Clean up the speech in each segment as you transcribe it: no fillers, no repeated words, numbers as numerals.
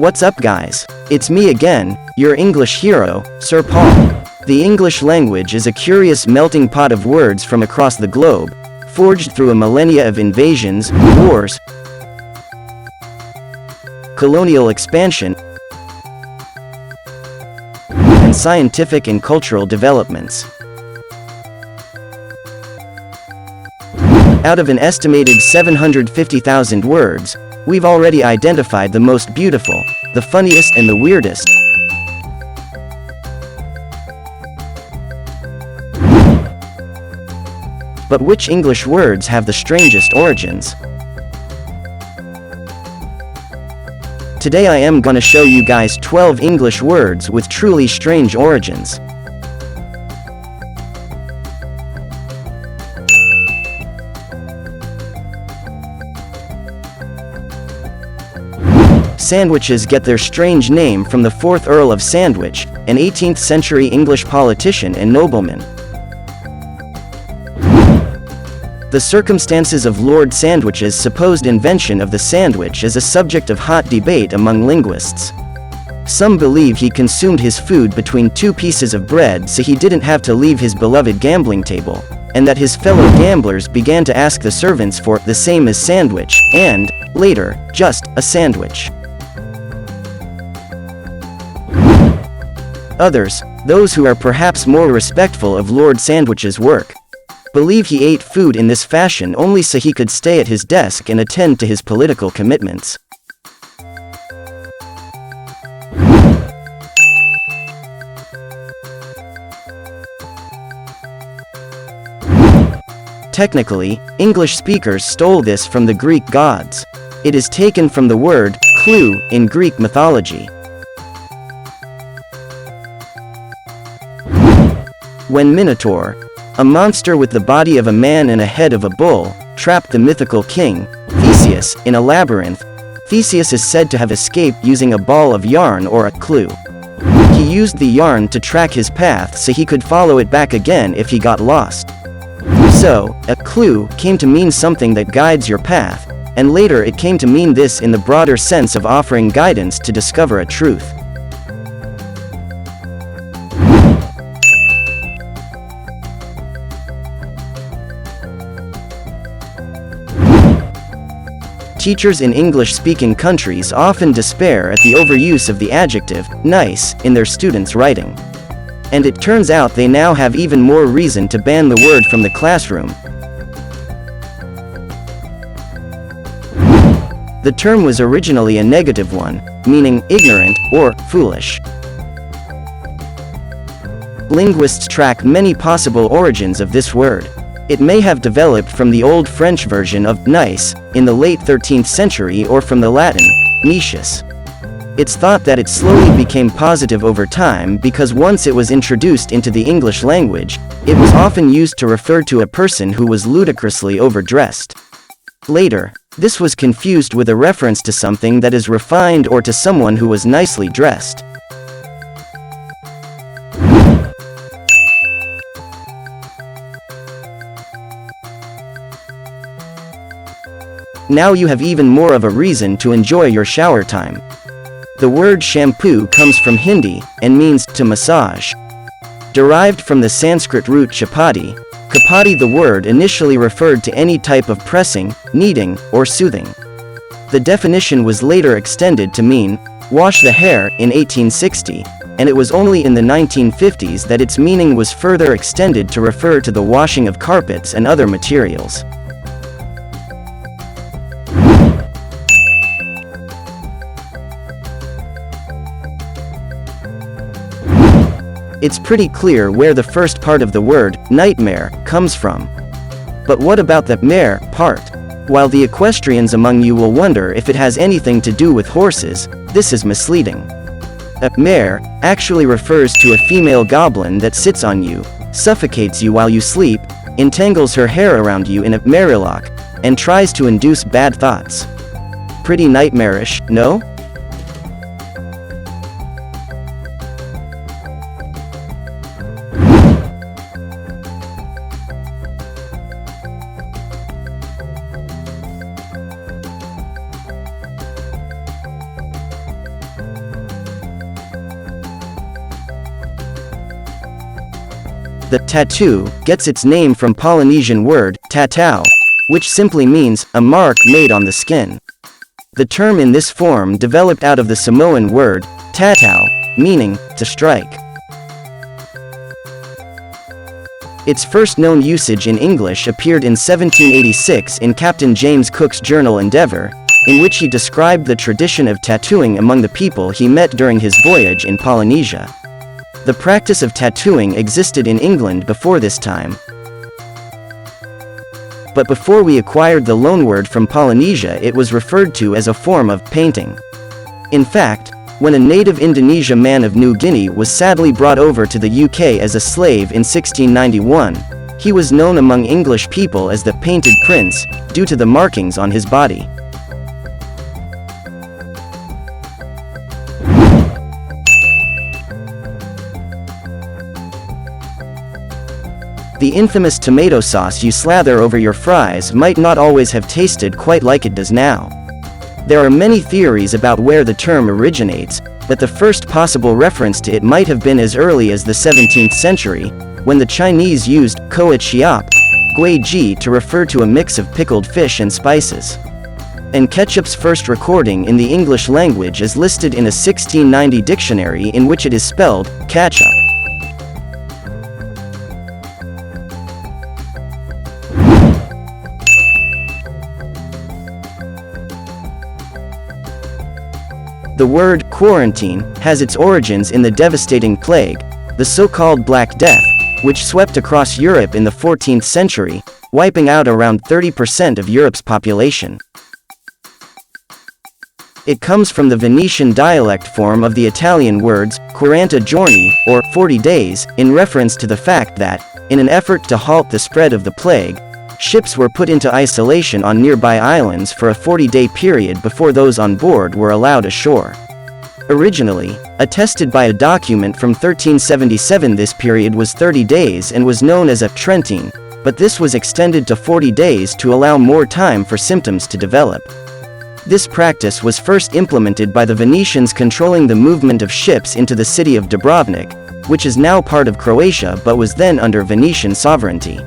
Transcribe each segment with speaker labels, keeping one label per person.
Speaker 1: What's up guys? It's me again, your English hero, Sir Paul. The English language is a curious melting pot of words from across the globe, forged through a millennia of invasions, wars, colonial expansion, and scientific and cultural developments. Out of an estimated 750,000 words, we've already identified the most beautiful, the funniest and the weirdest. But which English words have the strangest origins? Today I am gonna show you guys 12 English words with truly strange origins. Sandwiches get their strange name from the 4th Earl of Sandwich, an 18th century English politician and nobleman. The circumstances of Lord Sandwich's supposed invention of the sandwich is a subject of hot debate among linguists. Some believe he consumed his food between two pieces of bread so he didn't have to leave his beloved gambling table, and that his fellow gamblers began to ask the servants for the same as sandwich, and, later, just a sandwich. Others, those who are perhaps more respectful of Lord Sandwich's work, believe he ate food in this fashion only so he could stay at his desk and attend to his political commitments. Technically, English speakers stole this from the Greek gods. It is taken from the word clue in Greek mythology. When Minotaur, a monster with the body of a man and a head of a bull, trapped the mythical king, Theseus, in a labyrinth, Theseus is said to have escaped using a ball of yarn or a clue. He used the yarn to track his path so he could follow it back again if he got lost. So, a clue came to mean something that guides your path, and later it came to mean this in the broader sense of offering guidance to discover a truth. Teachers in English-speaking countries often despair at the overuse of the adjective nice in their students' writing. And it turns out they now have even more reason to ban the word from the classroom. The term was originally a negative one, meaning ignorant or foolish. Linguists track many possible origins of this word. It may have developed from the Old French version of nice in the late 13th century or from the Latin nicius. It's thought that it slowly became positive over time because once it was introduced into the English language, it was often used to refer to a person who was ludicrously overdressed. Later, this was confused with a reference to something that is refined or to someone who was nicely dressed. Now you have even more of a reason to enjoy your shower time. The word shampoo comes from Hindi and means to massage. Derived from the Sanskrit root chapati, kapati, the word initially referred to any type of pressing, kneading, or soothing. The definition was later extended to mean wash the hair in 1860, and it was only in the 1950s that its meaning was further extended to refer to the washing of carpets and other materials. It's pretty clear where the first part of the word nightmare comes from. But what about the mare part? While the equestrians among you will wonder if it has anything to do with horses, this is misleading. A mare actually refers to a female goblin that sits on you, suffocates you while you sleep, entangles her hair around you in a marelock, and tries to induce bad thoughts. Pretty nightmarish, no? The tattoo gets its name from Polynesian word, tatau, which simply means a mark made on the skin. The term in this form developed out of the Samoan word, tatau, meaning to strike. Its first known usage in English appeared in 1786 in Captain James Cook's journal Endeavour, in which he described the tradition of tattooing among the people he met during his voyage in Polynesia. The practice of tattooing existed in England before this time. But before we acquired the loanword from Polynesia, it was referred to as a form of painting. In fact, when a native Indonesia man of New Guinea was sadly brought over to the UK as a slave in 1691, he was known among English people as the Painted Prince, due to the markings on his body. The infamous tomato sauce you slather over your fries might not always have tasted quite like it does now. There are many theories about where the term originates, but the first possible reference to it might have been as early as the 17th century, when the Chinese used koa chiap, gui ji, to refer to a mix of pickled fish and spices. And ketchup's first recording in the English language is listed in a 1690 dictionary in which it is spelled ketchup. The word quarantine has its origins in the devastating plague, the so-called Black Death, which swept across Europe in the 14th century, wiping out around 30% of Europe's population. It comes from the Venetian dialect form of the Italian words quaranta giorni, or 40 days, in reference to the fact that, in an effort to halt the spread of the plague, ships were put into isolation on nearby islands for a 40-day period before those on board were allowed ashore. Originally, attested by a document from 1377, this period was 30 days and was known as a trentine, but this was extended to 40 days to allow more time for symptoms to develop. This practice was first implemented by the Venetians controlling the movement of ships into the city of Dubrovnik, which is now part of Croatia but was then under Venetian sovereignty.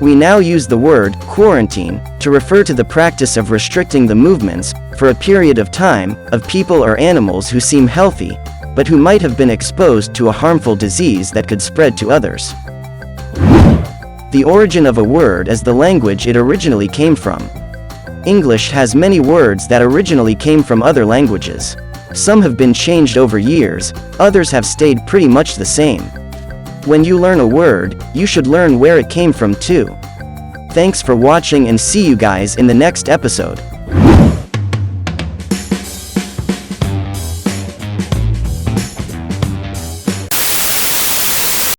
Speaker 1: We now use the word quarantine to refer to the practice of restricting the movements, for a period of time, of people or animals who seem healthy, but who might have been exposed to a harmful disease that could spread to others. The origin of a word as the language it originally came from. English has many words that originally came from other languages. Some have been changed over years, others have stayed pretty much the same. When you learn a word, you should learn where it came from too. Thanks for watching and see you guys in the next episode.